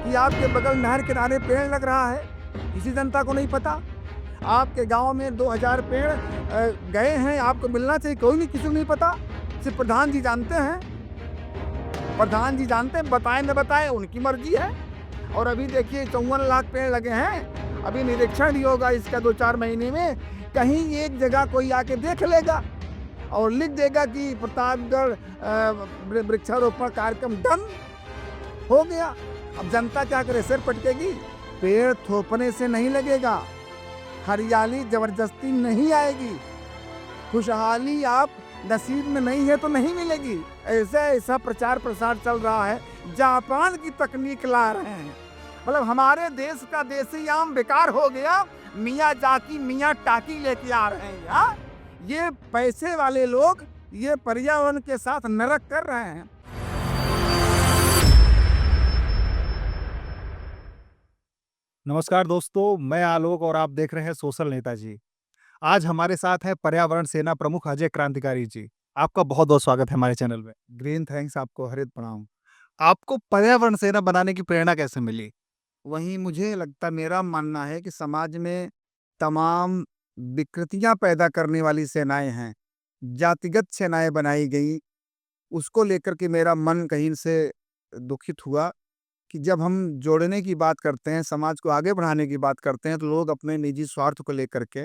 कि आपके बगल नहर किनारे पेड़ लग रहा है, किसी जनता को नहीं पता। आपके गांव में 2000 पेड़ गए हैं, आपको मिलना चाहिए, कोई नहीं, किसी को नहीं पता, सिर्फ प्रधान जी जानते हैं। प्रधान जी जानते हैं, बताएं न बताएं उनकी मर्जी है। और अभी देखिए 54 लाख पेड़ लगे हैं, अभी निरीक्षण भी होगा इसका 2-4 महीने में। कहीं एक जगह कोई आके देख लेगा और लिख देगा कि प्रतापगढ़ वृक्षारोपण कार्यक्रम डन हो गया। अब जनता क्या करे, सिर पटकेगी। पेड़ थोपने से नहीं लगेगा, हरियाली जबरदस्ती नहीं आएगी, खुशहाली आप नसीब में नहीं है तो नहीं मिलेगी। ऐसा ऐसा प्रचार प्रसार चल रहा है, जापान की तकनीक ला रहे हैं। मतलब हमारे देश का देसी आम बेकार हो गया, मियाँ जाकी मियाँ टाकी लेके आ रहे हैं यार। ये पैसे वाले लोग ये पर्यावरण के साथ नरक कर रहे हैं। नमस्कार दोस्तों, मैं आलोक और आप देख रहे हैं सोशल नेताजी। आज हमारे साथ है पर्यावरण सेना प्रमुख अजय क्रांतिकारी जी। आपका बहुत-बहुत स्वागत है हमारे चैनल में। ग्रीन थैंक्स, आपको हरित प्रणाम। आपको पर्यावरण सेना बनाने की प्रेरणा कैसे मिली? वहीं मुझे लगता, मेरा मानना है कि समाज में तमाम विकृतियां पैदा करने वाली सेनाएं हैं, जातिगत सेनाएं बनाई गई। उसको लेकर के मेरा मन कहीं से दुखित हुआ कि जब हम जोड़ने की बात करते हैं, समाज को आगे बढ़ाने की बात करते हैं, तो लोग अपने निजी स्वार्थ को लेकर के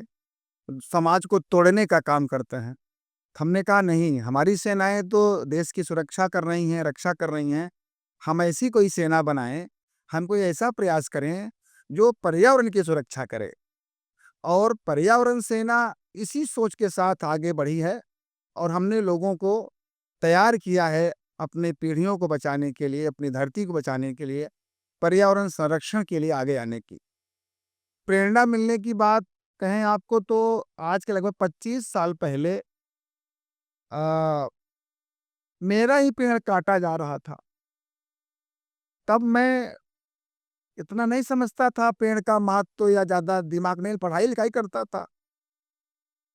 समाज को तोड़ने का काम करते हैं। हमने कहा नहीं, हमारी सेनाएं तो देश की सुरक्षा कर रही हैं, रक्षा कर रही हैं। हम ऐसी कोई सेना बनाएं, हम कोई ऐसा प्रयास करें जो पर्यावरण की सुरक्षा करे। और पर्यावरण सेना इसी सोच के साथ आगे बढ़ी है और हमने लोगों को तैयार किया है अपने पीढ़ियों को बचाने के लिए, अपनी धरती को बचाने के लिए, पर्यावरण संरक्षण के लिए आगे आने की। प्रेरणा मिलने की बात कहें आपको तो आज के लगभग 25 साल पहले अ, मेरा ही पेड़ काटा जा रहा था। तब मैं इतना नहीं समझता था पेड़ का महत्व या ज़्यादा दिमाग नहीं, पढ़ाई-लिखाई करता था।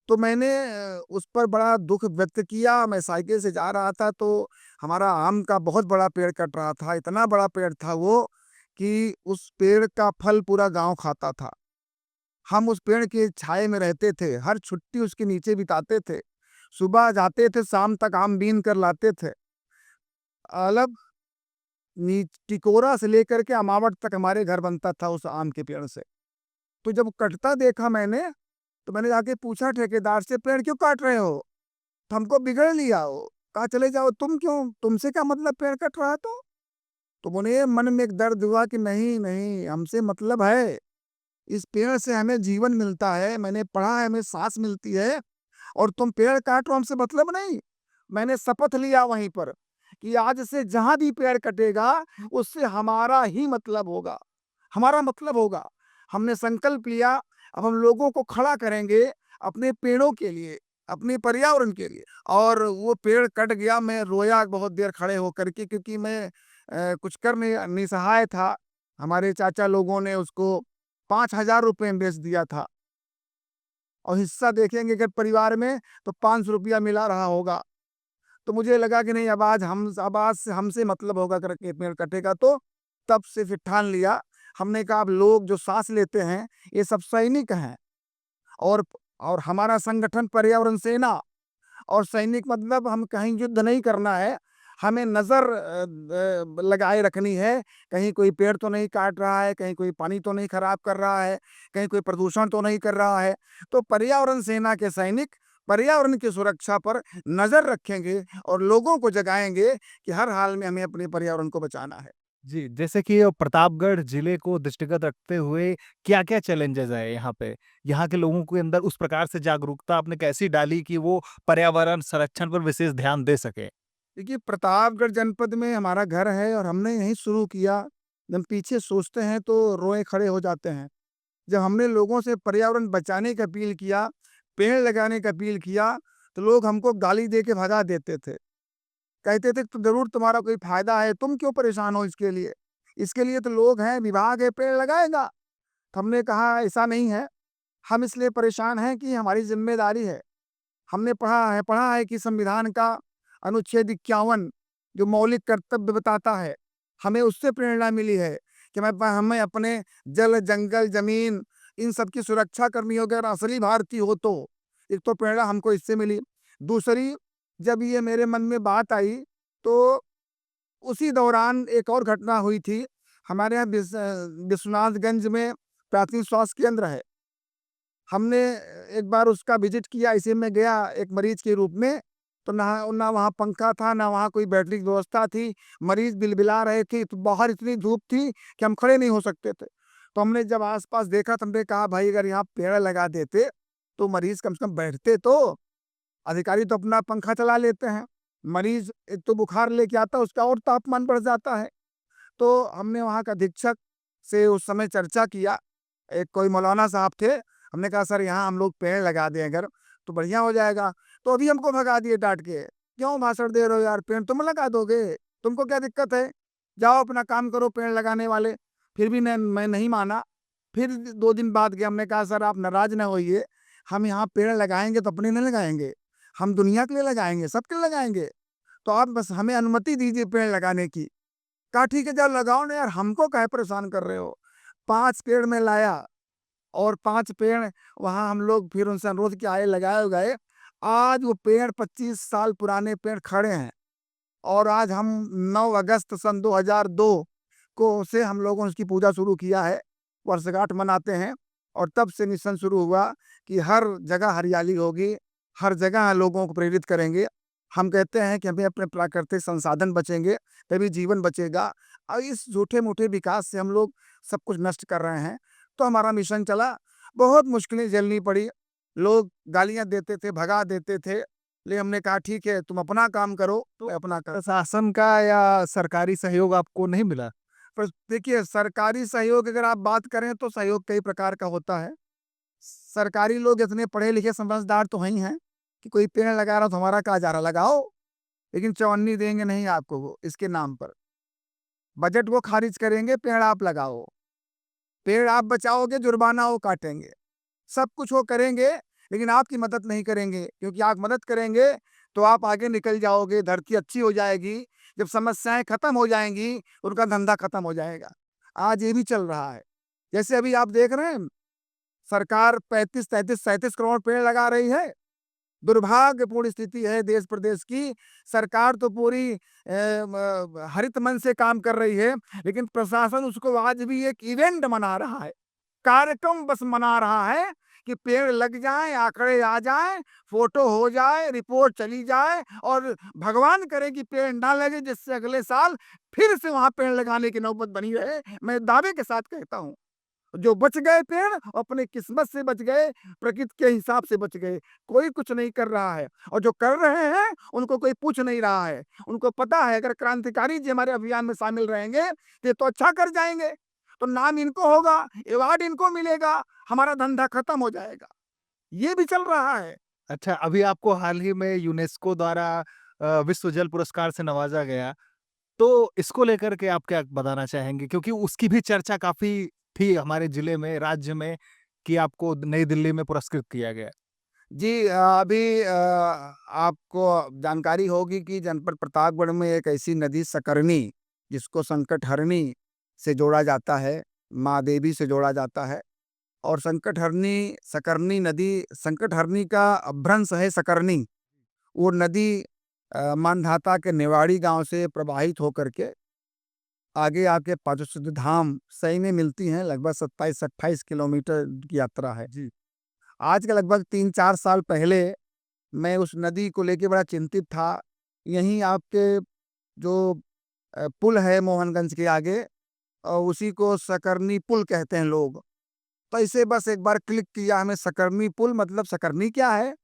तो मैंने उस पर बड़ा दुःख व्यक्त किया। मैं साइकिल से जा रहा था तो हमारा आम का बहुत बड़ा पेड़ कट रहा था। इतना बड़ा पेड़ था वो कि उस पेड़ का फल पूरा गाँव खाता था। हम उस पेड़ के छाए में रहते थे, हर छुट्टी उसके नीचे बिताते थे। सुबह जाते थे, शाम तक आम बीन कर लाते थे। मतलब टिकोरा से लेकर के अमावट तक हमारे घर बनता था उस आम के पेड़ से। तो जब कटता देखा मैंने, तो मैंने जाके पूछा ठेकेदार से, पेड़ क्यों काट रहे हो? तो हमको बिगड़ लिया हो। कहा चले जाओ, तुम क्यों? तुमसे क्या मतलब पेड़ कट रहा है तो? तो बोले, मन में एक दर्द हुआ कि नहीं नहीं, हमसे मतलब है। इस पेड़ से हमें जीवन मिलता है, मैंने पढ़ा है, हमें सांस मिलती है, और तुम पेड़ काट रहे हो, हमसे मतलब नहीं। मैंने शपथ लिया वहीं पर कि आज से जहां भी पेड़ कटेगा उससे हमारा ही मतलब होगा, हमारा मतलब होगा। हमने संकल्प लिया, अब हम लोगों को खड़ा करेंगे अपने पेड़ों के लिए, अपने पर्यावरण के लिए। और वो पेड़ कट गया, मैं रोया बहुत देर खड़े होकर के, क्योंकि मैं कुछ कर नहीं निसहाय था। हमारे चाचा लोगों ने उसको 5,000 रुपये में बेच दिया था, और हिस्सा देखेंगे अगर परिवार में तो 500 रुपया मिला रहा होगा। तो मुझे लगा कि नहीं, अब आज से हमसे मतलब होगा करके पेड़ कटेगा। तो तब से फिर ठान लिया। हमने कहा अब लोग जो सांस लेते हैं ये सब सैनिक हैं, और हमारा संगठन पर्यावरण सेना। और सैनिक मतलब हम कहीं युद्ध नहीं करना है, हमें नज़र लगाए रखनी है, कहीं कोई पेड़ तो नहीं काट रहा है, कहीं कोई पानी तो नहीं खराब कर रहा है, कहीं कोई प्रदूषण तो नहीं कर रहा है। तो पर्यावरण सेना के सैनिक पर्यावरण की सुरक्षा पर नज़र रखेंगे और लोगों को जगाएँगे कि हर हाल में हमें अपने पर्यावरण को बचाना है। जी, जैसे कि प्रतापगढ़ जिले को दृष्टिगत रखते हुए क्या-क्या चैलेंजेज़ हैं यहाँ पे? यहाँ के लोगों के अंदर उस प्रकार से जागरूकता आपने कैसी डाली कि वो पर्यावरण संरक्षण पर विशेष ध्यान दे सकें? देखिए, प्रतापगढ़ जनपद में हमारा घर है और हमने यहीं शुरू किया। जब हम पीछे सोचते हैं तो रोए खड़े हो जाते हैं। जब हमने लोगों से पर्यावरण बचाने की अपील किया, पेड़ लगाने की अपील किया, तो लोग हमको गाली दे के भगा देते थे। कहते थे तो ज़रूर तुम्हारा कोई फ़ायदा है, तुम क्यों परेशान हो इसके लिए? इसके लिए तो लोग हैं, विभाग है, पेड़ लगाएगा। तो हमने कहा ऐसा नहीं है, हम इसलिए परेशान हैं कि हमारी ज़िम्मेदारी है। हमने पढ़ा है कि संविधान का अनुच्छेद 51 जो मौलिक कर्तव्य बताता है, हमें उससे प्रेरणा मिली है कि हमें अपने जल, जंगल, ज़मीन इन सब की सुरक्षा करनी हो, अगर असली भारतीय हो तो। एक तो प्रेरणा हमको इससे मिली। दूसरी, जब ये मेरे मन में बात आई, तो उसी दौरान एक और घटना हुई थी। हमारे यहाँ विश्वनाथगंज में प्राथमिक स्वास्थ्य केंद्र है। हमने एक बार उसका विज़िट किया, ऐसे में गया एक मरीज़ के रूप में, तो ना वहाँ पंखा था, ना वहाँ कोई बैठने की व्यवस्था थी। मरीज़ बिलबिला रहे थे, तो बाहर इतनी धूप थी कि हम खड़े नहीं हो सकते थे। तो हमने जब आस-पास देखा, तो हमने कहा, भाई अगर यहाँ पेड़ लगा देते, तो मरीज़ कम से कम बैठते तो। अधिकारी तो अपना पंखा चला लेते हैं। मरीज़ एक तो बुखार लेके आता है, उसका और तापमान बढ़ जाता है। तो हमने वहाँ के अधीक्षक से उस समय चर्चा किया। एक कोई मौलाना साहब थे। हमने कहा, सर यहाँ हम लोग पेड़ लगा दें अगर, तो बढ़िया हो जाएगा। तो अभी हमको भगा दिए डाँट के। क्यों भाषण दे रहे हो यार, पेड़ तुम लगा दोगे? तुमको क्या दिक्कत है? जाओ अपना काम करो पेड़ लगाने वाले। फिर भी मैं नहीं माना। फिर 2 दिन बाद गया, हमने कहा, सर आप नाराज़ ना होइए, हम यहाँ पेड़ लगाएँगे तो अपने नहीं लगाएँगे, हम दुनिया के लिए लगाएँगे, सबके लिए लगाएँगे। तो आप बस हमें अनुमति दीजिए पेड़ लगाने की। कहा, ठीक है जाओ लगाओ ना यार, हमको काहे परेशान कर रहे हो? 5 पेड़ मैं लाया, और 5 पेड़ वहाँ हम लोग फिर उनसे अनुरोध किया, आए लगाए-वगाए। आज वो पेड़ 25 साल पुराने पेड़ खड़े हैं, और आज हम 9 अगस्त सन 2002 को से हम लोगों ने उसकी पूजा शुरू किया है, वर्षगांठ मनाते हैं। और तब से मिशन शुरू हुआ कि हर जगह हरियाली होगी, हर जगह लोगों को प्रेरित करेंगे। हम कहते हैं कि हमें अपने प्राकृतिक संसाधन बचेंगे, तभी जीवन बचेगा। और इस झूठे-मूठे विकास से हम लोग सब कुछ नष्ट कर रहे हैं। तो हमारा मिशन चला, बहुत मुश्किलें झेलनी पड़ी। लोग गालियाँ देते थे, भगा देते थे, लेकिन हमने कहा, ठीक है तुम अपना काम करो, मैं अपना कर। प्रशासन का या सरकारी सहयोग आपको नहीं मिला? पर देखिए, सरकारी सहयोग अगर आप बात करें तो सहयोग कई प्रकार का होता है। सरकारी लोग इतने पढ़े-लिखे समझदार तो हैं ही हैं कि कोई पेड़ लगा रहा हो तो हमारा कहा जा रहा लगाओ, लेकिन चौन्नी देंगे नहीं आपको वो इसके नाम पर। बजट वो खारिज करेंगे, पेड़ आप लगाओ। पेड़ आप बचाओगे, जुर्माना वो काटेंगे। सब कुछ वो करेंगे, लेकिन आपकी मदद नहीं करेंगे, क्योंकि आप मदद करेंगे तो आप आगे निकल जाओगे, धरती अच्छी हो जाएगी। जब समस्याएँ खत्म हो जाएँगी, उनका धंधा खत्म हो जाएगा। आज ये भी चल रहा है। जैसे अभी आप देख रहे हैं, सरकार 35, 33, 37 करोड़ पेड़ लगा रही है। दुर्भाग्यपूर्ण स्थिति है देश प्रदेश की। सरकार तो पूरी हरित मन से काम कर रही है, लेकिन प्रशासन उसको आज भी एक इवेंट मना रहा है। कार्यक्रम बस मना रहा है कि पेड़ लग जाएँ, आंकड़े आ जाएँ, फ़ोटो हो जाए, रिपोर्ट चली जाए, और भगवान करे कि पेड़ ना लगे, जिससे अगले साल फिर से वहाँ पेड़ लगाने की नौबत बनी रहे। मैं दावे के साथ कहता हूँ, जो बच गए पेड़ अपनी किस्मत से बच गए, प्रकृति के हिसाब से बच गए। कोई कुछ नहीं कर रहा है, और जो कर रहे हैं उनको कोई पूछ नहीं रहा है। उनको पता है अगर क्रांतिकारी जी हमारे अभियान में शामिल रहेंगे, तो ये तो अच्छा कर जाएँगे। तो नाम इनको होगा, अवार्ड इनको मिलेगा, हमारा धंधा खत्म हो जाएगा। ये भी चल रहा है। अच्छा, अभी आपको हाल ही में यूनेस्को द्वारा विश्व जल पुरस्कार से नवाजा गया, तो इसको लेकर के आप क्या बताना चाहेंगे? क्योंकि उसकी भी चर्चा काफ़ी थी हमारे जिले में, राज्य में, कि आपको नई दिल्ली में पुरस्कृत किया गया। जी अभी आपको जानकारी होगी कि जनपद प्रतापगढ़ में एक ऐसी नदी सकरनी, जिसको संकटहरणी से जोड़ा जाता है, माँ देवी से जोड़ा जाता है। और संकटहरणी सकरनी नदी, संकटहरणी का अपभ्रंश है सकरनी। वो नदी मानधाता के नेवाड़ी गांव से प्रवाहित होकर के आगे आके पाँचों सिद्ध धाम सही में मिलती हैं। लगभग 27-28 किलोमीटर की यात्रा है। जी। आज के लगभग 3-4 साल पहले मैं उस नदी को लेके बड़ा चिंतित था। यहीं आपके जो पुल है मोहनगंज के आगे, उसी को सकरनी पुल कहते हैं लोग। तो इसे बस एक बार क्लिक किया हमें, सकरनी पुल मतलब सकरनी क्या है?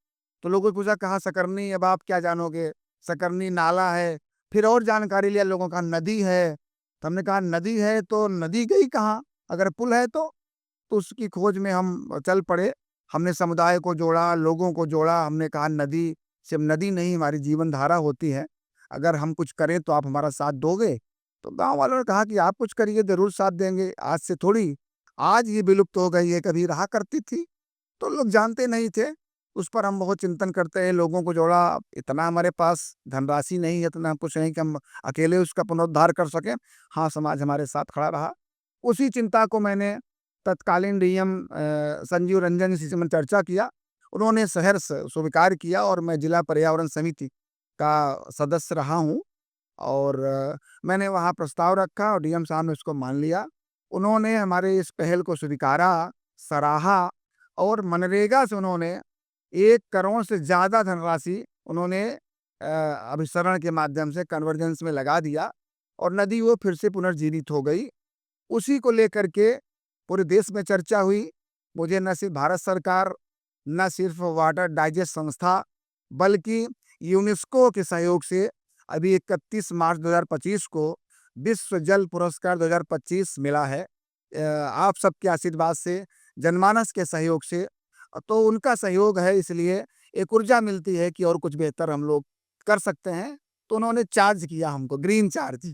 तो लोगों ने पूछा कहाँ सकरनी, अब आप क्या जानोगे? सकरनी नाला है। फिर और जानकारी लिया, लोगों का नदी है। तो हमने कहा नदी है तो नदी गई कहाँ? अगर पुल है तो उसकी खोज में हम चल पड़े। हमने समुदाय को जोड़ा, लोगों को जोड़ा। हमने कहा नदी सिर्फ नदी नहीं, हमारी जीवन धारा होती है। अगर हम कुछ करें तो आप हमारा साथ दोगे? तो गाँव वालों ने कहा कि आप कुछ करिए, ज़रूर साथ देंगे। आज से थोड़ी, आज ये विलुप्त हो गई है, कभी रहा करती थी। तो लोग जानते नहीं थे। उस पर हम बहुत चिंतन करते हैं, लोगों को जोड़ा। इतना हमारे पास धनराशि नहीं है, इतना कुछ नहीं कि हम अकेले उसका पुनरुद्धार कर सकें। हाँ, समाज हमारे साथ खड़ा रहा, उसी चिंता को मैंने तत्कालीन डीएम संजीव रंजन जी से मैंने चर्चा किया। उन्होंने सहर्ष स्वीकार किया और मैं जिला पर्यावरण समिति का सदस्य रहा हूँ और मैंने वहाँ प्रस्ताव रखा और डीएम साहब ने उसको मान लिया। उन्होंने हमारे इस पहल को स्वीकारा, सराहा और मनरेगा से उन्होंने 1 करोड़ से ज़्यादा धनराशि उन्होंने अभिसरण के माध्यम से कन्वर्जेंस में लगा दिया और नदी वो फिर से पुनर्जीवित हो गई। उसी को लेकर के पूरे देश में चर्चा हुई। मुझे न सिर्फ भारत सरकार, न सिर्फ वाटर डाइजेस्ट संस्था, बल्कि यूनेस्को के सहयोग से अभी 31 मार्च 2025 को विश्व जल पुरस्कार 2025 मिला है। आप सबके आशीर्वाद से, जनमानस के सहयोग से, तो उनका सहयोग है, इसलिए एक ऊर्जा मिलती है कि और कुछ बेहतर हम लोग कर सकते हैं। तो उन्होंने चार्ज किया हमको, ग्रीन चार्ज।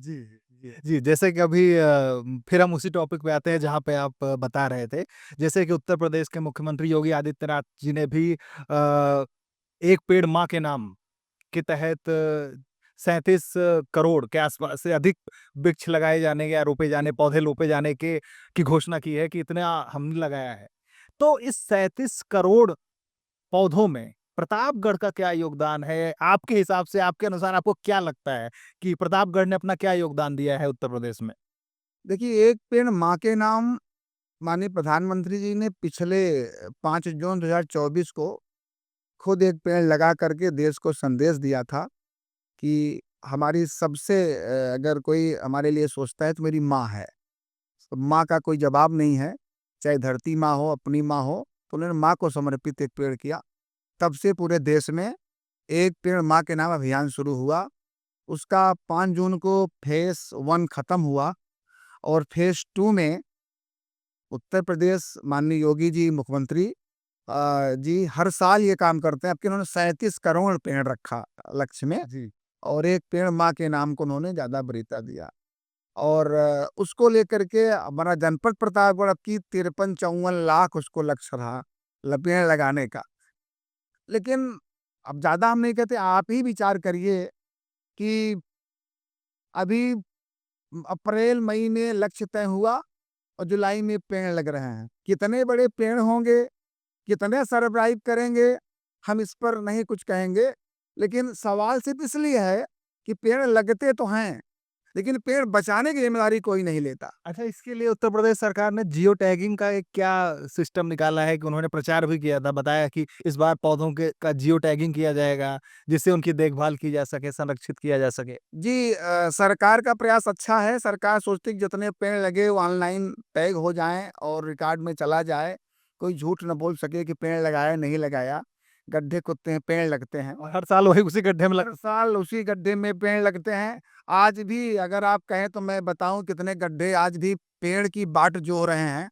जी, जैसे कि अभी फिर हम उसी टॉपिक पे आते हैं जहाँ पे आप बता रहे थे। जैसे कि उत्तर प्रदेश के मुख्यमंत्री योगी आदित्यनाथ जी ने भी एक पेड़ माँ के नाम के तहत 37 करोड़ के आसपास से अधिक वृक्ष लगाए जाने या रोपे जाने, पौधे रोपे जाने के की घोषणा की है कि इतना हमने लगाया है। तो इस 37 करोड़ पौधों में प्रतापगढ़ का क्या योगदान है? आपके हिसाब से, आपके अनुसार आपको क्या लगता है कि प्रतापगढ़ ने अपना क्या योगदान दिया है उत्तर प्रदेश में? देखिए, एक पेड़ माँ के नाम माननीय प्रधानमंत्री जी ने पिछले 5 जून 2024 को खुद एक पेड़ लगा करके देश को संदेश दिया था कि हमारी सबसे अगर कोई हमारे लिए सोचता है तो मेरी माँ है। तो माँ का कोई जवाब नहीं है, चाहे धरती माँ हो, अपनी माँ हो, तो उन्होंने माँ को समर्पित एक पेड़ किया। तब से पूरे देश में एक पेड़ माँ के नाम अभियान शुरू हुआ। उसका 5 जून को फेज़ 1 खत्म हुआ और फेज़ 2 में उत्तर प्रदेश माननीय योगी जी मुख्यमंत्री जी हर साल ये काम करते हैं। अब कि उन्होंने 37 करोड़ पेड़ रखा लक्ष्य में जी। और एक पेड़ माँ के नाम को उन्होंने ज़्यादा वरीयता दिया। और उसको लेकर के हमारा जनपद प्रतापगढ़ अब की 53-54 लाख उसको लक्ष्य रहा पेड़ लगाने का। लेकिन अब ज़्यादा हम नहीं कहते, आप ही विचार करिए कि अभी अप्रैल मई में लक्ष्य तय हुआ और जुलाई में पेड़ लग रहे हैं। कितने बड़े पेड़ होंगे, कितने सरवाइव करेंगे, हम इस पर नहीं कुछ कहेंगे। लेकिन सवाल सिर्फ इसलिए है कि पेड़ लगते तो हैं, लेकिन पेड़ बचाने की ज़िम्मेदारी कोई नहीं लेता। अच्छा, इसके लिए उत्तर प्रदेश सरकार ने जियो टैगिंग का एक क्या सिस्टम निकाला है कि उन्होंने प्रचार भी किया था, बताया कि इस बार पौधों के का जियो टैगिंग किया जाएगा, जिससे उनकी देखभाल की जा सके, संरक्षित किया जा सके। जी, सरकार का प्रयास अच्छा है। सरकार सोचती है कि जितने पेड़ लगे वो ऑनलाइन टैग हो जाएँ और रिकॉर्ड में चला जाए। कोई झूठ ना बोल सके कि पेड़ लगाया, नहीं लगाया। गड्ढे खोदते हैं, पेड़ लगते हैं। और हर साल वही उसी गड्ढे में लग हर साल उसी गड्ढे में पेड़ लगते हैं। आज भी अगर आप कहें तो मैं बताऊँ कितने गड्ढे आज भी पेड़ की बाट जोह रहे हैं।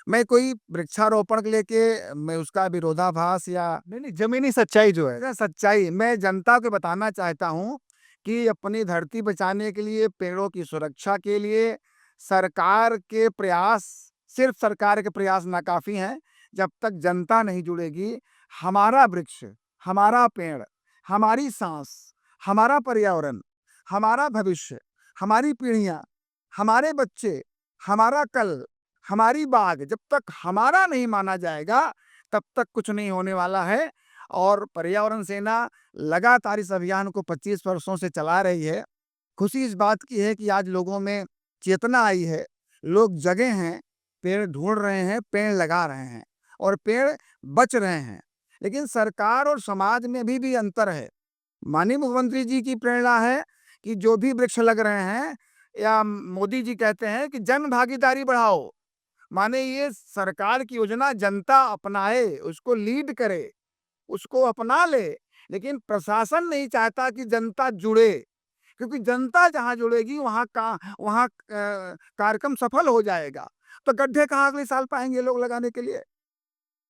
मैं कोई वृक्षारोपण को लेके मैं उसका विरोधाभास या नहीं, ज़मीनी सच्चाई जो है। सच्चाई मैं जनता को बताना चाहता हूँ कि अपनी धरती बचाने के लिए, पेड़ों की सुरक्षा के लिए सरकार के प्रयास, सिर्फ सरकार के प्रयास नाकाफ़ी हैं। जब तक जनता नहीं जुड़ेगी, हमारा वृक्ष, हमारा पेड़, हमारी साँस, हमारा पर्यावरण, हमारा भविष्य, हमारी पीढ़ियाँ, हमारे बच्चे, हमारा कल, हमारी बाग, जब तक हमारा नहीं माना जाएगा, तब तक कुछ नहीं होने वाला है। और पर्यावरण सेना लगातार इस अभियान को 25 वर्षों से चला रही है। खुशी इस बात की है कि आज लोगों में चेतना आई है, लोग जगे हैं, पेड़ ढूँढ रहे हैं, पेड़ लगा रहे हैं और पेड़ बच रहे हैं। लेकिन सरकार और समाज में अभी भी अंतर है। माननीय मुख्यमंत्री जी की प्रेरणा है कि जो भी वृक्ष लग रहे हैं, या मोदी जी कहते हैं कि जन भागीदारी बढ़ाओ। माने ये सरकार की योजना जनता अपनाए, उसको लीड करे, उसको अपना ले, लेकिन प्रशासन नहीं चाहता कि जनता जुड़े, क्योंकि जनता जहाँ जुड़ेगी वहाँ कार्यक्रम सफल हो जाएगा। तो गड्ढे कहाँ अगले साल पाएँगे लोग लगाने के लिए?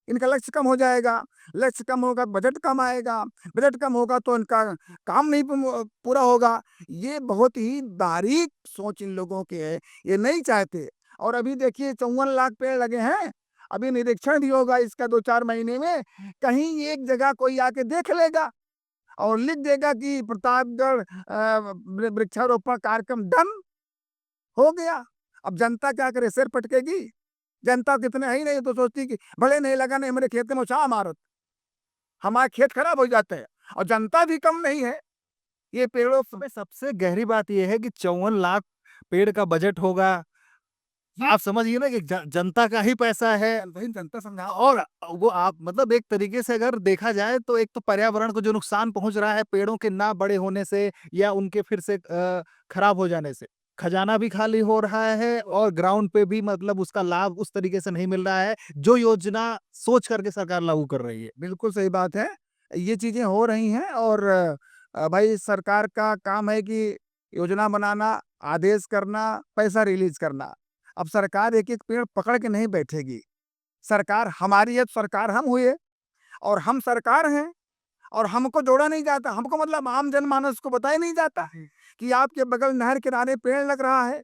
इनका लक्ष्य कम हो जाएगा, लक्ष्य कम होगा, बजट कम आएगा, बजट कम होगा तो इनका काम नहीं पूरा होगा। ये बहुत ही बारीक सोच इन लोगों की है, ये नहीं चाहते। और अभी देखिए 54 लाख पेड़ लगे हैं, अभी निरीक्षण भी होगा इसका 2-4 महीने में। कहीं एक जगह कोई आके देख लेगा और लिख देगा कि प्रतापगढ़ वृक्षारोपण कार्यक्रम डन हो गया। अब जनता क्या करे, सिर पटकेगी। जनता कितने है ही नहीं तो सोचती कि भले नहीं लगा, नहीं मेरे खेत में उछाल मारत, हमारे खेत खराब हो जाते हैं। और जनता भी कम नहीं है, ये पेड़ों इसमें सबसे गहरी बात ये है कि 54 लाख पेड़ का बजट होगा। आप समझिए ना कि जनता का ही पैसा है। वही जनता समझा। और वो आप मतलब एक तरीके से अगर देखा जाए तो एक तो पर्यावरण को जो नुकसान पहुंच रहा है पेड़ों के ना बड़े होने से या उनके फिर से खराब हो जाने से, खजाना भी खाली हो रहा है और ग्राउंड पे भी मतलब उसका लाभ उस तरीके से नहीं मिल रहा है जो योजना सोच करके सरकार लागू कर रही है। बिल्कुल सही बात है। ये चीज़ें हो रही हैं और भाई सरकार का काम है कि योजना बनाना, आदेश करना, पैसा रिलीज़ करना। अब सरकार एक-एक पेड़ पकड़ के नहीं बैठेगी। सरकार हमारी है तो सरकार हम हुए और हम सरकार हैं और हमको जोड़ा नहीं जाता। हमको मतलब आम जनमानस को बताया नहीं जाता है कि आपके बगल नहर किनारे पेड़ लग रहा है,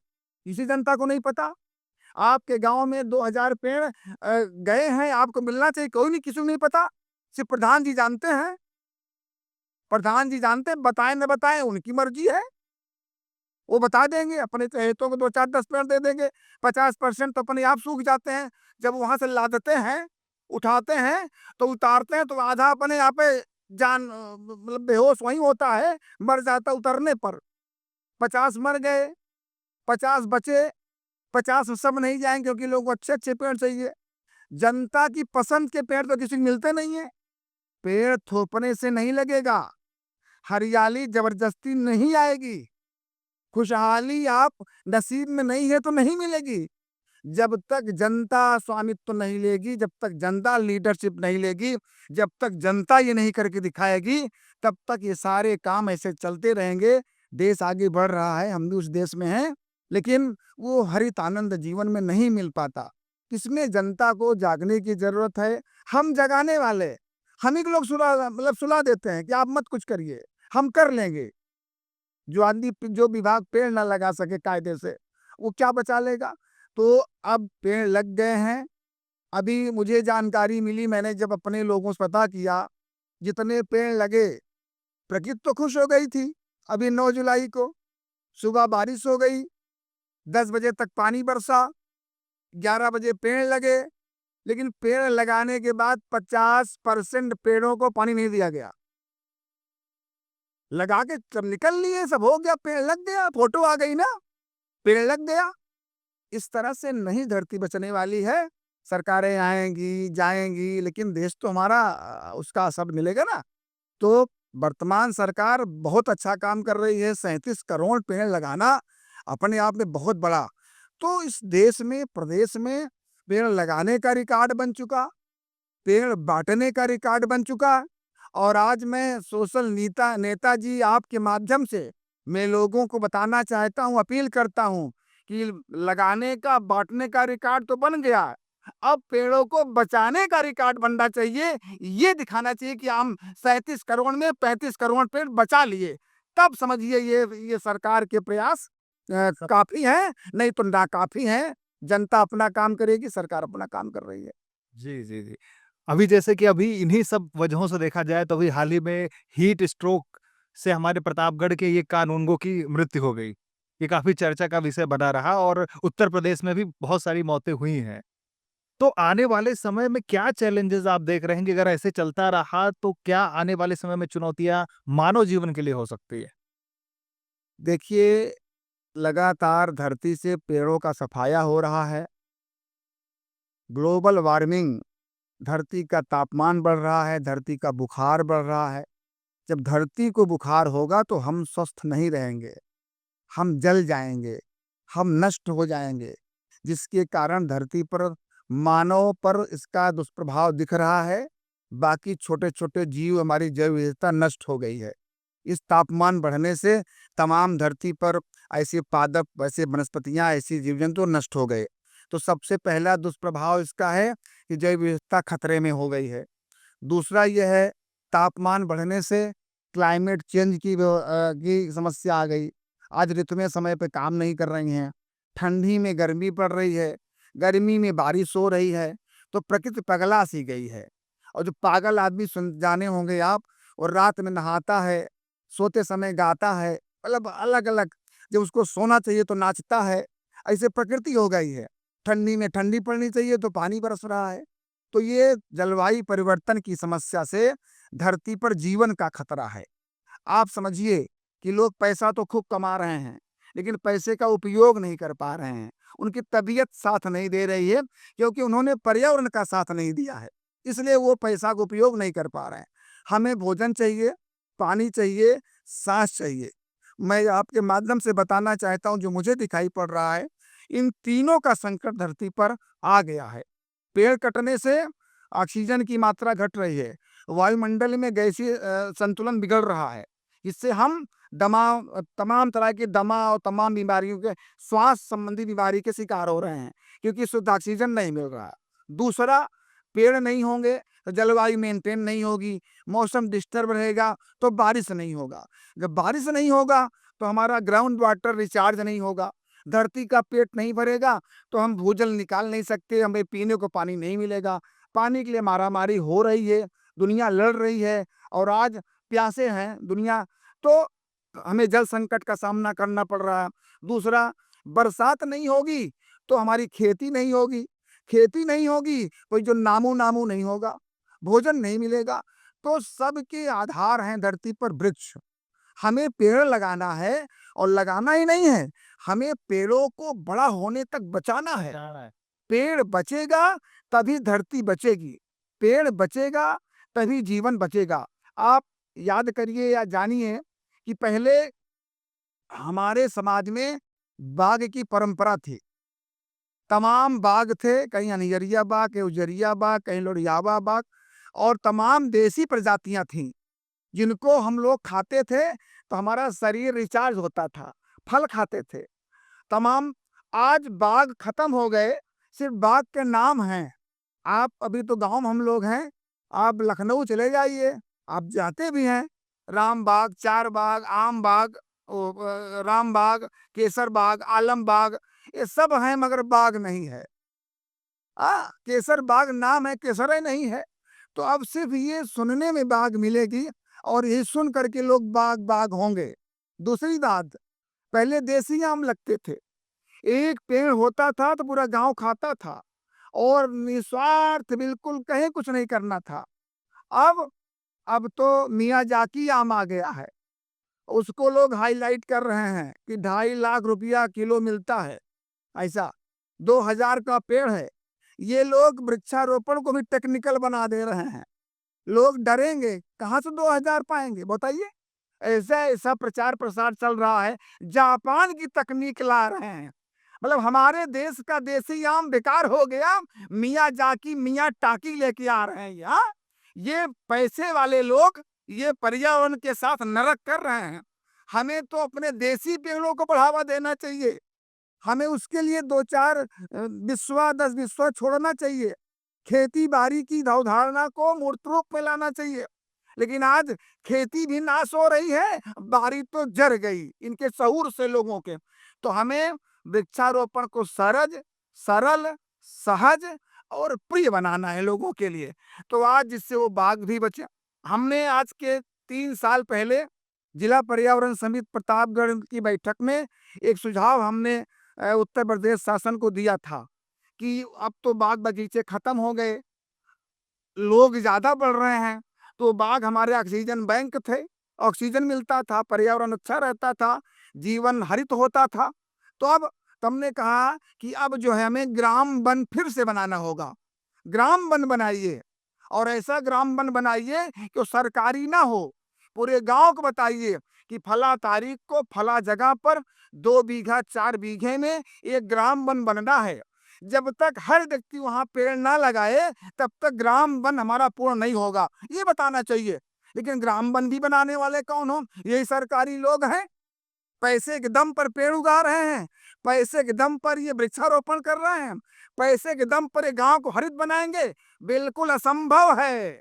किसी जनता को नहीं पता। आपके गाँव में 2000 पेड़ गए हैं, आपको मिलना चाहिए, कोई नहीं, किसी को नहीं पता। सिर्फ़ प्रधान जी जानते हैं। प्रधान जी जानते हैं, बताएँ न बताएँ उनकी मर्ज़ी है। वो बता देंगे, अपने चहेतों को 2, 4, 10 पेड़ दे देंगे, 50% तो अपने आप सूख जाते हैं। जब वहाँ से लादते हैं, उठाते हैं, तो उतारते हैं तो आधा अपने आप मतलब बेहोश वहीं होता है, मर जाता उतरने पर। 50 मर गए, 50 बचे, 50 सब नहीं जाएँगे क्योंकि लोगों को अच्छे-अच्छे पेड़ चाहिए। जनता की पसंद के पेड़ तो किसी को मिलते नहीं हैं। पेड़ थोपने से नहीं लगेगा, हरियाली ज़बरदस्ती नहीं आएगी। खुशहाली आप नसीब में नहीं है तो नहीं मिलेगी। जब तक जनता स्वामित्व नहीं लेगी, जब तक जनता लीडरशिप नहीं लेगी, जब तक जनता ये नहीं करके दिखाएगी, तब तक ये सारे काम ऐसे चलते रहेंगे। देश आगे बढ़ रहा है, हम भी उस देश में हैं, लेकिन वो हरित आनंद जीवन में नहीं मिल पाता। इसमें जनता को जागने की ज़रूरत है। हम जगाने वाले, हम ही को लोग सुला देते हैं कि आप मत कुछ करिए, हम कर लेंगे। जो विभाग पेड़ ना लगा सके कायदे से, वो क्या बचा लेगा? तो अब पेड़ लग गए हैं। अभी मुझे जानकारी मिली, मैंने जब अपने लोगों से पता किया, जितने पेड़ लगे, प्रकृति तो खुश हो गई थी। अभी 9 जुलाई को सुबह बारिश हो गई, 10 बजे तक पानी बरसा, 11 बजे पेड़ लगे, लेकिन पेड़ लगाने के बाद 50% पेड़ों को पानी नहीं दिया गया। लगा के सब निकल लिए, सब हो गया, पेड़ लग गया, फ़ोटो आ गई ना, पेड़ लग गया। इस तरह से नहीं धरती बचने वाली है। सरकारें आएँगी, जाएँगी, लेकिन देश तो हमारा उसका असर मिलेगा ना। तो वर्तमान सरकार बहुत अच्छा काम कर रही है, 37 करोड़ पेड़ लगाना अपने आप में बहुत बड़ा। तो इस देश में, प्रदेश में पेड़ लगाने का रिकॉर्ड बन चुका, पेड़ बाँटने का रिकॉर्ड बन चुका और आज मैं सोशल नेताजी आपके माध्यम से मैं लोगों को बताना चाहता हूँ, अपील करता हूँ कि लगाने का, बाँटने का रिकॉर्ड तो बन गया, अब पेड़ों को बचाने का रिकॉर्ड बनना चाहिए। ये दिखाना चाहिए कि हम 37 करोड़ में 35 करोड़ पेड़ बचा लिए। तब समझिए ये सरकार के प्रयास काफ़ी हैं, नहीं तो नाकाफ़ी हैं। जनता अपना काम करेगी, सरकार अपना काम कर रही है। जी, जी, जी। अभी जैसे कि अभी इन्हीं सब वजहों से देखा जाए तो अभी हाल ही में हीट स्ट्रोक से हमारे प्रतापगढ़ के ये कानूनगो की मृत्यु हो गई। ये काफ़ी चर्चा का विषय बना रहा और उत्तर प्रदेश में भी बहुत सारी मौतें हुई हैं। तो आने वाले समय में क्या चैलेंजेज़ आप देख रहे हैं कि अगर ऐसे चलता रहा तो क्या आने वाले समय में चुनौतियाँ मानव जीवन के लिए हो सकती है? देखिए, लगातार धरती से पेड़ों का सफाया हो रहा है। ग्लोबल वार्मिंग, धरती का तापमान बढ़ रहा है, धरती का बुखार बढ़ रहा है। जब धरती को बुखार होगा तो हम स्वस्थ नहीं रहेंगे, हम जल जाएँगे, हम नष्ट हो जाएँगे, जिसके कारण धरती पर मानव पर इसका दुष्प्रभाव दिख रहा है। बाकी छोटे-छोटे जीव, हमारी जैव विविधता नष्ट हो गई है। इस तापमान बढ़ने से तमाम धरती पर ऐसे पादप, ऐसे वनस्पतियाँ, ऐसी जीव-जंतु नष्ट हो गए। तो सबसे पहला दुष्प्रभाव इसका है कि जैव विविधता खतरे में हो गई है। दूसरा ये है, तापमान बढ़ने से क्लाइमेट चेंज की समस्या आ गई। आज ऋतुएँ समय पे काम नहीं कर रही हैं, ठंडी में गर्मी पड़ रही है, गर्मी में बारिश हो रही है, तो प्रकृति पगला-सी गई है। और जो पागल आदमी सुन जाने होंगे आप, वो रात में नहाता है, सोते समय गाता है, मतलब अलग-अलग, जब उसको सोना चाहिए तो नाचता है, ऐसे प्रकृति हो गई है। ठंडी में ठंडी पड़नी चाहिए तो पानी बरस रहा है। तो ये जलवायु परिवर्तन की समस्या से धरती पर जीवन का खतरा है। आप समझिए कि लोग पैसा तो खूब कमा रहे हैं, लेकिन पैसे का उपयोग नहीं कर पा रहे हैं। उनकी तबीयत साथ नहीं दे रही है, क्योंकि उन्होंने पर्यावरण का साथ नहीं दिया है। इसलिए वो पैसा का उपयोग नहीं कर पा रहे हैं। हमें भोजन चाहिए, पानी चाहिए, साँस चाहिए। मैं आपके माध्यम से बताना चाहता हूँ जो मुझे दिखाई पड़ रहा है, इन तीनों का संकट धरती पर आ गया है। पेड़ कटने से ऑक्सीजन की मात्रा घट रही है, वायुमंडल में गैसीय संतुलन बिगड़ रहा है। इससे हम तमाम तरह के दमा और तमाम बीमारियों के श्वास संबंधी बीमारी के शिकार हो रहे हैं, क्योंकि शुद्ध ऑक्सीजन नहीं मिल रहा। दूसरा, पेड़ नहीं होंगे तो जलवायु मेंटेन नहीं होगी, मौसम डिस्टर्ब रहेगा तो बारिश नहीं होगा। जब बारिश नहीं होगा तो हमारा ग्राउंड वाटर रिचार्ज नहीं होगा, धरती का पेट नहीं भरेगा तो हम भूजल निकाल नहीं सकते, हमें पीने को पानी नहीं मिलेगा। पानी के लिए मारामारी हो रही है, दुनिया लड़ रही है और आज प्यासे हैं दुनिया, तो हमें जल संकट का सामना करना पड़ रहा है। दूसरा, बरसात नहीं होगी तो हमारी खेती नहीं होगी, खेती नहीं होगी कोई जो नामो-नामो नहीं होगा, भोजन नहीं मिलेगा। तो सबके आधार हैं धरती पर वृक्ष। हमें पेड़ लगाना है और लगाना ही नहीं है, हमें पेड़ों को बड़ा होने तक बचाना है। जाना है। पेड़ बचेगा तभी धरती बचेगी, पेड़ बचेगा तभी जीवन बचेगा। आप याद करिए या जानिए कि पहले हमारे समाज में बाघ की परंपरा थी। तमाम बाघ थे, कहीं अनहरिया बाघ, कहीं उजरिया बाघ, कहीं लोरियावा बाघ और तमाम देसी प्रजातियां थीं, जिनको हम लोग खाते थे तो हमारा शरीर रिचार्ज होता था, फल खाते थे। तमाम आज बाघ खत्म हो गए, सिर्फ बाघ के नाम हैं। आप अभी तो गाँव में हम लोग हैं, आप लखनऊ चले जाइए, आप जाते भी हैं, राम बाग, चार बाग, आम बाग, राम बाग, केसर बाग, आलम बाग, ये सब हैं मगर बाग नहीं है। केसर बाग नाम है, केसर नहीं है। तो अब सिर्फ ये सुनने में बाग मिलेगी और ये सुन करके लोग बाग बाग होंगे। दूसरी बात, पहले देसी आम लगते थे, एक पेड़ होता था तो पूरा गांव खाता था और निस्वार्थ बिल्कुल कहीं कुछ नहीं करना था। अब अब तो मियाजाकी आम आ गया है, उसको लोग हाईलाइट कर रहे हैं कि 2.5 लाख रुपया किलो मिलता है। ऐसा 2000 का पेड़ है। ये लोग वृक्षारोपण को भी टेक्निकल बना दे रहे हैं। लोग डरेंगे, कहाँ से 2000 पाएंगे बताइए। ऐसा ऐसा प्रचार प्रसार चल रहा है, जापान की तकनीक ला रहे हैं। मतलब हमारे देश का देसी आम बेकार हो गया, मियाजाकी मियाँ टाकी लेके आ रहे हैं यहाँ। ये पैसे वाले लोग ये पर्यावरण के साथ नरक कर रहे हैं। हमें तो अपने देसी पेड़ों को बढ़ावा देना चाहिए, हमें उसके लिए 2-4 बिस्वा 10 बिस्वा छोड़ना चाहिए, खेती बाड़ी की अवधारणा को मूर्त रूप में लाना चाहिए। लेकिन आज खेती भी नाश हो रही है, बाड़ी तो जर गई इनके शऊर से लोगों के। तो हमें वृक्षारोपण को सरल, सहज और प्रिय बनाना है लोगों के लिए। तो आज जिससे वो बाघ भी बचे। हमने आज के 3 साल पहले जिला पर्यावरण समिति प्रतापगढ़ की बैठक में एक सुझाव हमने उत्तर प्रदेश शासन को दिया था कि अब तो बाग बगीचे खत्म हो गए, लोग ज़्यादा बढ़ रहे हैं, तो बाघ हमारे ऑक्सीजन बैंक थे, ऑक्सीजन मिलता था, पर्यावरण अच्छा रहता था, जीवन हरित होता था। तो अब तुमने कहा कि अब जो है हमें ग्राम वन फिर से बनाना होगा। ग्राम वन बनाइए और ऐसा ग्राम वन बनाइए कि वो सरकारी ना हो, पूरे गांव को बताइए कि फला तारीख को फला जगह पर 2 बीघा 4 बीघे में एक ग्राम वन बनना है। जब तक हर व्यक्ति वहां पेड़ ना लगाए तब तक ग्राम वन हमारा पूर्ण नहीं होगा, ये बताना चाहिए। लेकिन ग्राम वन भी बनाने वाले कौन हो? यही सरकारी लोग हैं। पैसे के दम पर पेड़ उगा रहे हैं, पैसे के दम पर ये वृक्षारोपण कर रहे हैं, पैसे के दम पर ये गांव को हरित बनाएंगे। बिल्कुल असंभव है।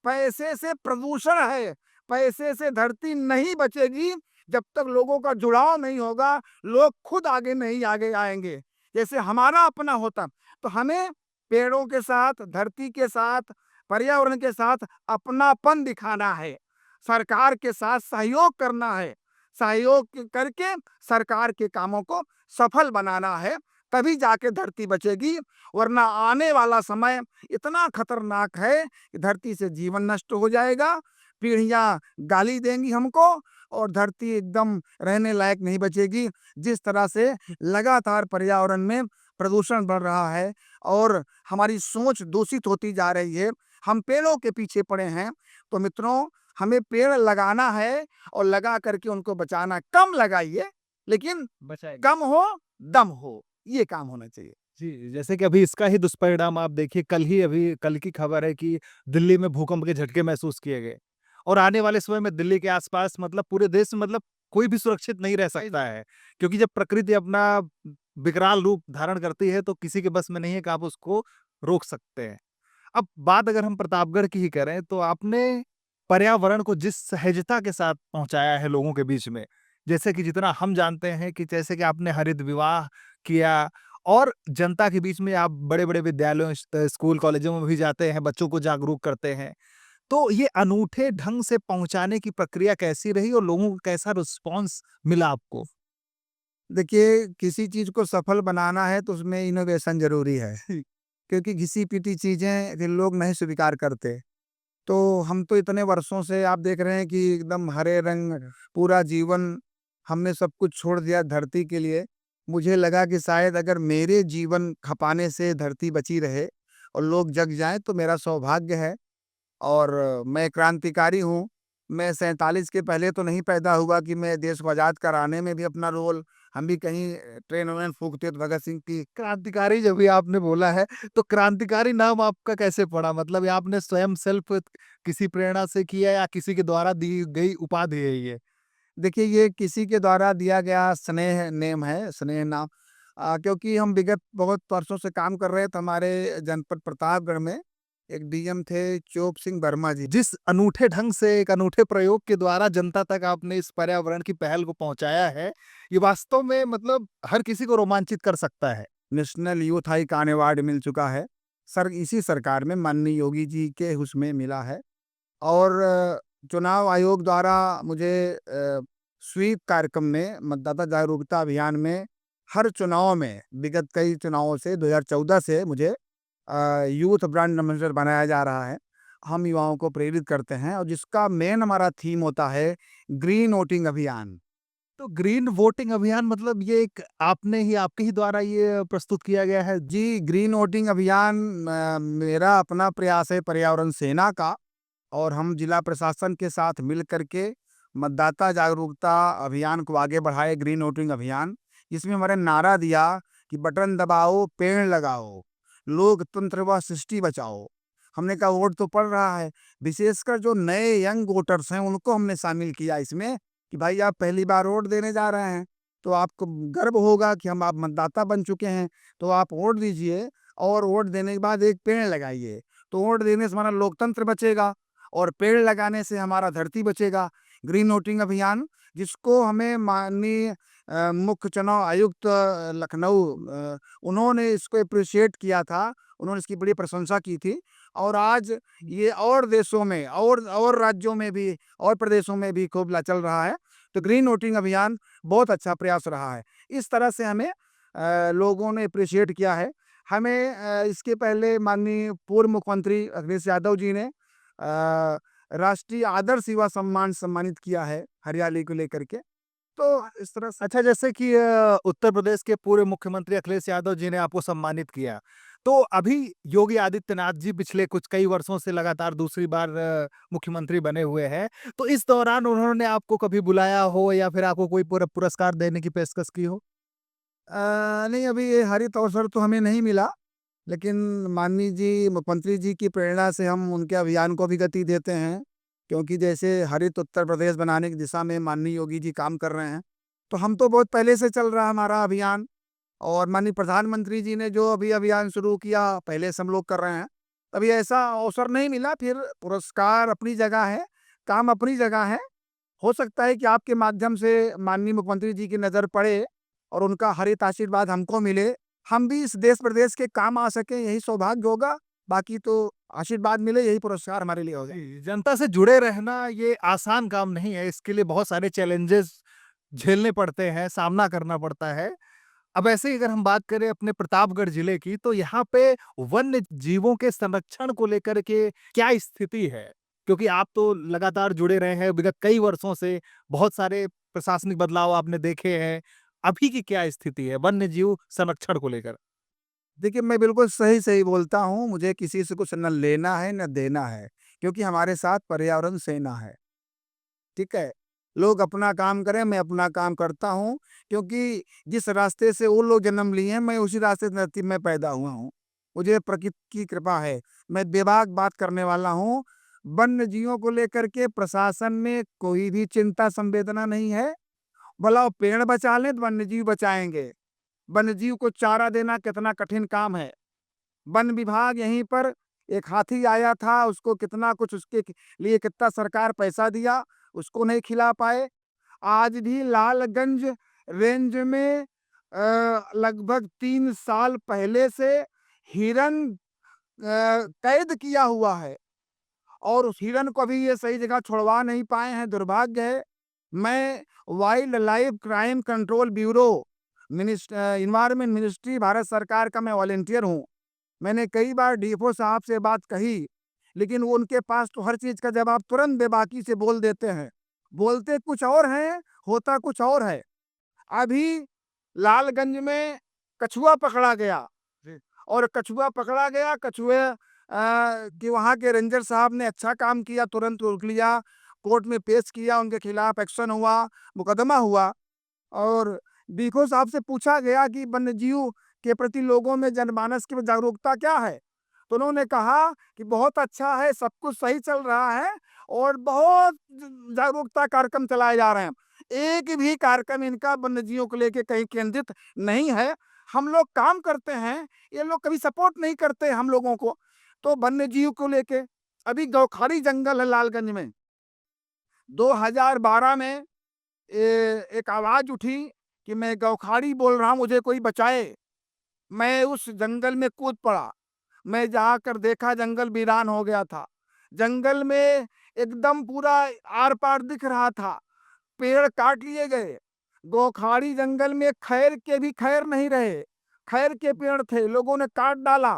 पैसे से प्रदूषण है, पैसे से धरती नहीं बचेगी जब तक लोगों का जुड़ाव नहीं होगा, लोग खुद आगे आएंगे। जैसे हमारा अपना होता, तो हमें पेड़ों के साथ, धरती के साथ, पर्यावरण के साथ अपनापन दिखाना है, सरकार के साथ सहयोग करना है, सहयोग करके सरकार के कामों को सफल बनाना है। तभी जाके धरती बचेगी, वरना आने वाला समय इतना खतरनाक है कि धरती से जीवन नष्ट हो जाएगा, पीढ़ियाँ गाली देंगी हमको और धरती एकदम रहने लायक नहीं बचेगी। जिस तरह से लगातार पर्यावरण में प्रदूषण बढ़ रहा है और हमारी सोच दूषित होती जा रही है, हम पेड़ों के पीछे पड़े हैं, तो मित्रों हमें पेड़ लगाना है और लगा करके उनको बचाना। कम लगाइए, लेकिन बचाएंगे। कम हो, दम हो, ये काम होना चाहिए। जी, जैसे कि अभी इसका ही दुष्परिणाम आप देखिए, कल की खबर है कि दिल्ली में भूकंप के झटके महसूस किए गए और आने वाले समय में दिल्ली के आसपास मतलब पूरे देश में मतलब कोई भी सुरक्षित नहीं रह सकता है, क्योंकि जब प्रकृति अपना विकराल रूप धारण करती है तो किसी के बस में नहीं है कि आप उसको रोक सकते हैं। अब बात अगर हम प्रतापगढ़ की ही करें तो आपने पर्यावरण को जिस सहजता के साथ पहुंचाया है लोगों के बीच में, जैसे कि जितना हम जानते हैं कि जैसे कि आपने हरित विवाह किया और जनता के बीच में आप बड़े-बड़े विद्यालयों, स्कूल, कॉलेजों में भी जाते हैं, बच्चों को जागरूक करते हैं। तो ये अनूठे ढंग से पहुंचाने की प्रक्रिया कैसी रही और लोगों को कैसा रिस्पॉन्स मिला आपको? देखिए, किसी चीज़ को सफल बनाना है तो उसमें इनोवेशन ज़रूरी है, क्योंकि घिसी-पिटी चीज़ें फिर लोग नहीं स्वीकार करते। तो हम तो इतने वर्षों से आप देख रहे हैं कि एकदम हरे रंग पूरा जीवन हमने सब कुछ छोड़ दिया धरती के लिए। मुझे लगा कि शायद अगर मेरे जीवन खपाने से धरती बची रहे और लोग जग जाएँ तो मेरा सौभाग्य है। और मैं क्रांतिकारी हूँ। मैं 47 के पहले तो नहीं पैदा हुआ कि मैं देश को आज़ाद कराने में भी अपना रोल, हम भी कहीं ट्रेन-वेन फूँकते तो भगत सिंह की। क्रांतिकारी जब भी आपने बोला है, तो क्रांतिकारी नाम आपका कैसे पड़ा? मतलब ये आपने स्वयं सेल्फ किसी प्रेरणा से किया या किसी के द्वारा दी गई उपाधि है ये? देखिए, ये किसी के द्वारा दिया गया स्नेह नेम है, स्नेह नाम। क्योंकि हम विगत बहुत वर्षों से काम कर रहे थे, हमारे जनपद प्रतापगढ़ में एक डीएम थे चोप सिंह वर्मा जी। जिस अनूठे ढंग से एक अनूठे प्रयोग के द्वारा जनता तक आपने इस पर्यावरण की पहल को पहुँचाया है, ये वास्तव में मतलब हर किसी को रोमांचित कर सकता है। नेशनल यूथ आइकॉन अवार्ड मिल चुका है। इसी सरकार में माननीय योगी जी के उसमें मिला है। और चुनाव आयोग द्वारा मुझे स्वीप कार्यक्रम में मतदाता जागरूकता अभियान में हर चुनाव में विगत कई चुनावों से 2014 से मुझे यूथ ब्रांड एम्बेसडर बनाया जा रहा है। हम युवाओं को प्रेरित करते हैं और जिसका मेन हमारा थीम होता है ग्रीन वोटिंग अभियान। तो ग्रीन वोटिंग अभियान मतलब ये एक आपके ही द्वारा ये प्रस्तुत किया गया है? जी, ग्रीन वोटिंग अभियान मेरा अपना प्रयास है पर्यावरण सेना का और हम जिला प्रशासन के साथ मिल करके मतदाता जागरूकता अभियान को आगे बढ़ाए, ग्रीन वोटिंग अभियान। इसमें हमारे नारा दिया कि बटन दबाओ, पेड़ लगाओ, लोकतंत्र व सृष्टि बचाओ। हमने कहा वोट तो पड़ रहा है, विशेषकर जो नए यंग वोटर्स हैं उनको हमने शामिल किया इसमें कि भाई आप पहली बार वोट देने जा रहे हैं, तो आपको गर्व होगा कि हम आप मतदाता बन चुके हैं, तो आप वोट दीजिए और वोट देने के बाद एक पेड़ लगाइए। तो वोट देने से हमारा लोकतंत्र बचेगा और पेड़ लगाने से हमारा धरती बचेगा। ग्रीन वोटिंग अभियान जिसको हमें माननीय मुख्य चुनाव आयुक्त लखनऊ उन्होंने इसको एप्रिशिएट किया था, उन्होंने इसकी बड़ी प्रशंसा की थी और आज ये और देशों में और राज्यों में भी और प्रदेशों में भी खूब चल रहा है। तो ग्रीन वोटिंग अभियान बहुत अच्छा प्रयास रहा है। इस तरह से हमें लोगों ने एप्रिशिएट किया है। हमें इसके पहले माननीय पूर्व मुख्यमंत्री अखिलेश यादव जी ने राष्ट्रीय आदर्श युवा सम्मान सम्मानित किया है हरियाली को लेकर के। तो इस तरह से अच्छा, जैसे कि उत्तर प्रदेश के पूर्व मुख्यमंत्री अखिलेश यादव जी ने आपको सम्मानित किया। तो अभी योगी आदित्यनाथ जी पिछले कुछ कई वर्षों से लगातार दूसरी बार मुख्यमंत्री बने हुए हैं। तो इस दौरान उन्होंने आपको कभी बुलाया हो या फिर आपको कोई पुरस्कार देने की पेशकश की हो? नहीं अभी ये हरित अवसर तो हमें नहीं मिला, लेकिन माननीय जी मुख्यमंत्री जी की प्रेरणा से हम उनके अभियान को भी गति देते हैं, क्योंकि जैसे हरित उत्तर प्रदेश बनाने की दिशा में माननीय योगी जी काम कर रहे हैं, तो हम तो बहुत पहले से चल रहा है हमारा अभियान और माननीय प्रधानमंत्री जी ने जो अभी अभियान शुरू किया, पहले से हम लोग कर रहे हैं। अभी ऐसा अवसर नहीं मिला, फिर पुरस्कार अपनी जगह है, काम अपनी जगह है। हो सकता है कि आपके माध्यम से माननीय मुख्यमंत्री जी की नज़र पड़े और उनका हरित आशीर्वाद हमको मिले, हम भी इस देश प्रदेश के काम आ सकें, यही सौभाग्य होगा। बाकी तो आशीर्वाद मिले यही पुरस्कार हमारे लिए होगा। जी, जनता से जुड़े रहना ये आसान काम नहीं है, इसके लिए बहुत सारे चैलेंजेस झेलने पड़ते हैं, सामना करना पड़ता है। अब ऐसे ही अगर हम बात करें अपने प्रतापगढ़ जिले की, तो यहाँ पे वन्य जीवों के संरक्षण को लेकर के क्या स्थिति है? क्योंकि आप तो लगातार जुड़े रहे हैं विगत कई वर्षों से, बहुत सारे प्रशासनिक बदलाव आपने देखे हैं। अभी की क्या स्थिति है वन्य जीव संरक्षण को लेकर? देखिए, मैं बिल्कुल सही-सही बोलता हूँ, मुझे किसी से कुछ न लेना है, न देना है, क्योंकि हमारे साथ पर्यावरण सेना है, ठीक है? लोग अपना काम करें, मैं अपना काम करता हूँ, क्योंकि जिस रास्ते से वो लोग जन्म लिए हैं, मैं उसी रास्ते से धरती में पैदा हुआ हूँ। मुझे प्रकृति की कृपा है, मैं बेबाक बात करने वाला हूँ। वन्य जीवों को लेकर के प्रशासन में कोई भी चिंता संवेदना नहीं है, भला वो पेड़ बचा लें, तो वन्य जीव बचाएँगे। वन्य जीव को चारा देना कितना कठिन काम है। वन विभाग यहीं पर एक हाथी आया था, उसको कितना कुछ उसके लिए कितना सरकार पैसा दिया, उसको नहीं खिला पाए। आज भी लालगंज रेंज में लगभग 3 साल पहले से हिरन कैद किया हुआ है और उस हिरन को अभी ये सही जगह छुड़वा नहीं पाए हैं, दुर्भाग्य है। मैं wild life crime control bureau environment ministry Bharat सरकार का मैं वॉलंटियर हूँ। मैंने कई बार डीएफओ साहब से बात कही, लेकिन वो उनके पास तो हर चीज़ का जवाब तुरंत बेबाकी से बोल देते हैं। बोलते कुछ और हैं, होता कुछ और है। अभी लालगंज में कछुआ पकड़ा गया जी। और कछुआ पकड़ा गया, कछुए कि वहाँ के रेंजर साहब ने अच्छा काम किया, तुरंत रोक लिया, कोर्ट में पेश किया, उनके खिलाफ एक्शन हुआ, मुकदमा हुआ। और डीएफओ साहब से पूछा गया कि वन्यजीव के प्रति लोगों में जनमानस की जागरूकता क्या है? तो उन्होंने कहा कि बहुत अच्छा है, सब कुछ सही चल रहा है और बहुत जागरूकता कार्यक्रम चलाए जा रहे हैं। एक भी कार्यक्रम इनका वन्यजीवों को लेके कहीं केंद्रित नहीं है। हम लोग काम करते हैं, ये लोग कभी सपोर्ट नहीं करते हम लोगों को। तो वन्यजीव को लेके अभी गौखारी जंगल है लालगंज में। 2012 में एक आवाज़ उठी कि मैं गौखारी बोल रहा हूँ, मुझे कोई बचाए। मैं उस जंगल में कूद पड़ा। मैं जाकर देखा जंगल वीरान हो गया था। जंगल में एकदम पूरा आर-पार दिख रहा था। पेड़ काट लिए गए। गौखाड़ी जंगल में खैर के भी खैर नहीं रहे। खैर के पेड़ थे, लोगों ने काट डाला।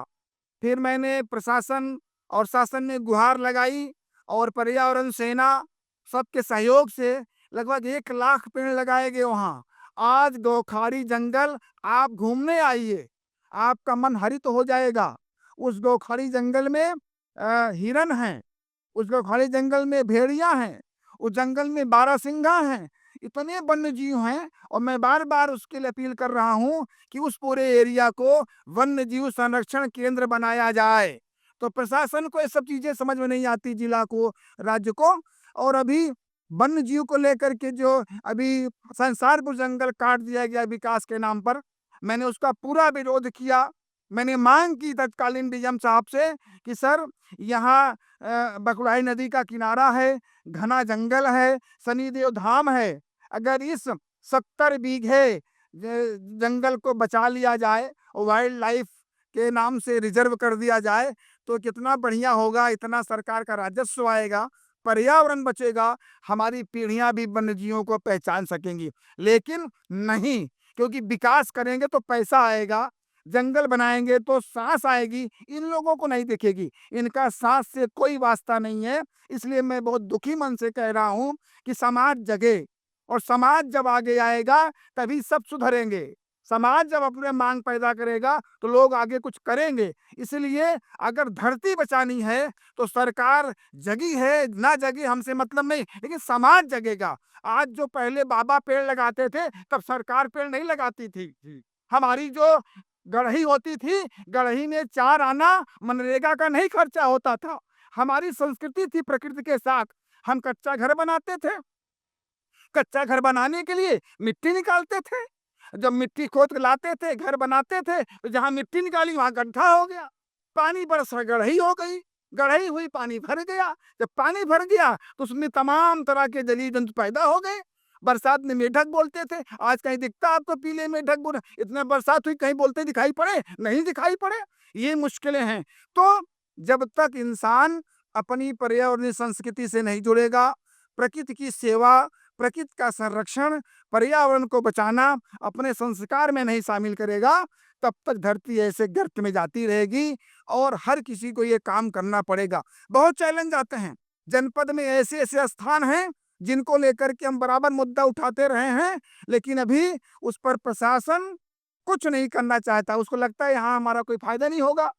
फिर मैंने प्रशासन और शासन ने गुहार लगाई और पर्यावरण सेना सबके सहयोग से लगभग 1 लाख पेड़ लगाए गए वहाँ। आज गौखाड़ी जंगल आप घूमने आइए, आपका मन हरित हो जाएगा। उस गौखाड़ी जंगल में हिरन हैं, उस गौखाड़ी जंगल में भेड़िया हैं, उस जंगल में बारहसिंगा हैं, इतने वन्यजीव हैं और मैं बार-बार उसके लिए अपील कर रहा हूँ कि उस पूरे एरिया को वन्यजीव संरक्षण केंद्र बनाया जाए। तो प्रशासन को ये सब चीज़ें समझ में नहीं आती, जिला को, राज्य को। और अभी वन्यजीव को लेकर के जो अभी संसारपुर जंगल काट दिया गया विकास के नाम पर, मैंने उसका पूरा विरोध किया। मैंने माँग की तत्कालीन डीएम साहब से कि सर, यहाँ बकुड़ाई नदी का किनारा है, घना जंगल है, शनिदेव धाम है। अगर इस 70 बीघे जंगल को बचा लिया जाए और वाइल्ड लाइफ के नाम से रिजर्व कर दिया जाए, तो कितना बढ़िया होगा, इतना सरकार का राजस्व आएगा, पर्यावरण बचेगा, हमारी पीढ़ियाँ भी वन्यजीवों को पहचान सकेंगी। लेकिन नहीं, क्योंकि विकास करेंगे तो पैसा आएगा, जंगल बनाएँगे तो साँस आएगी, इन लोगों को नहीं दिखेगी। इनका साँस से कोई वास्ता नहीं है। इसलिए मैं बहुत दुखी मन से कह रहा हूँ कि समाज जगे और समाज जब आगे आएगा तभी सब सुधरेंगे। समाज जब अपने मांग पैदा करेगा तो लोग आगे कुछ करेंगे। इसलिए अगर धरती बचानी है तो सरकार जगी है, ना जगी हमसे मतलब नहीं, लेकिन समाज जगेगा। आज जो पहले बाबा पेड़ लगाते थे, तब सरकार पेड़ नहीं लगाती थी। जी। हमारी जो गढ़ही होती थी, गढ़ही में 4 आना मनरेगा का नहीं खर्चा होता था। हमारी संस्कृति थी प्रकृति के साथ। हम कच्चा घर बनाते थे। कच्चा घर बनाने के लिए मिट्टी निकालते थे। जब मिट्टी खोद के लाते थे, घर बनाते थे, तो जहाँ मिट्टी निकाली वहाँ गड्ढा हो गया। पानी बरस गढ़ही हो गई, गढ़ही हुई, पानी भर गया। जब पानी भर गया तो उसमें तमाम तरह के जलीय जंतु पैदा हो गए। बरसात में मेढक बोलते थे, आज कहीं दिखता आपको पीले मेढक बोल, इतने बरसात हुई कहीं बोलते दिखाई पड़े? नहीं दिखाई पड़े। ये मुश्किलें हैं। तो जब तक इंसान अपनी पर्यावरणीय संस्कृति से नहीं जुड़ेगा, प्रकृति की सेवा, प्रकृति का संरक्षण, पर्यावरण को बचाना अपने संस्कार में नहीं शामिल करेगा, तब तक धरती ऐसे गर्त में जाती रहेगी और हर किसी को ये काम करना पड़ेगा। बहुत चैलेंज आते हैं। जनपद में ऐसे-ऐसे स्थान हैं, जिनको लेकर के हम बराबर मुद्दा उठाते रहे हैं, लेकिन अभी उस पर प्रशासन कुछ नहीं करना चाहता। उसको लगता है यहाँ हमारा कोई फ़ायदा नहीं होगा।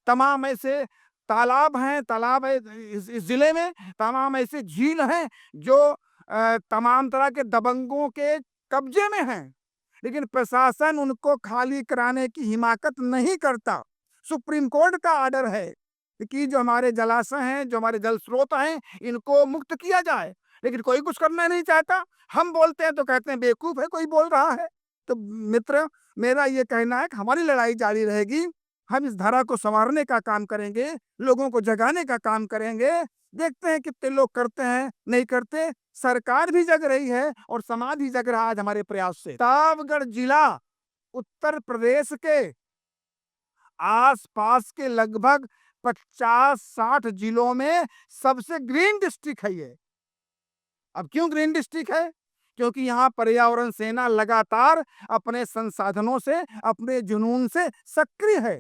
तमाम ऐसे तालाब हैं, तालाब है इस ज़िले में, तमाम ऐसे झील हैं जो तमाम तरह के दबंगों के कब्ज़े में हैं, लेकिन प्रशासन उनको खाली कराने की हिमाकत नहीं करता। सुप्रीम कोर्ट का ऑर्डर है कि जो हमारे जलाशय हैं, जो हमारे जल स्रोत हैं, इनको मुक्त किया जाए, लेकिन कोई कुछ करना नहीं चाहता। हम बोलते हैं तो कहते हैं बेवकूफ़ है कोई बोल रहा है। तो मित्र, मेरा ये कहना है कि हमारी लड़ाई जारी रहेगी। हम इस धारा को सँवारने का काम करेंगे, लोगों को जगाने का काम करेंगे। देखते हैं कितने लोग करते हैं, नहीं करते। सरकार भी जग रही है और समाज भी जग रहा है आज हमारे प्रयास से। प्रतापगढ़ जिला उत्तर प्रदेश के आस-पास के लगभग 50-60 जिलों में सबसे ग्रीन डिस्ट्रिक्ट है ये। अब क्यों ग्रीन डिस्ट्रिक्ट है? क्योंकि यहाँ पर्यावरण सेना लगातार अपने संसाधनों से, अपने जुनून से सक्रिय है।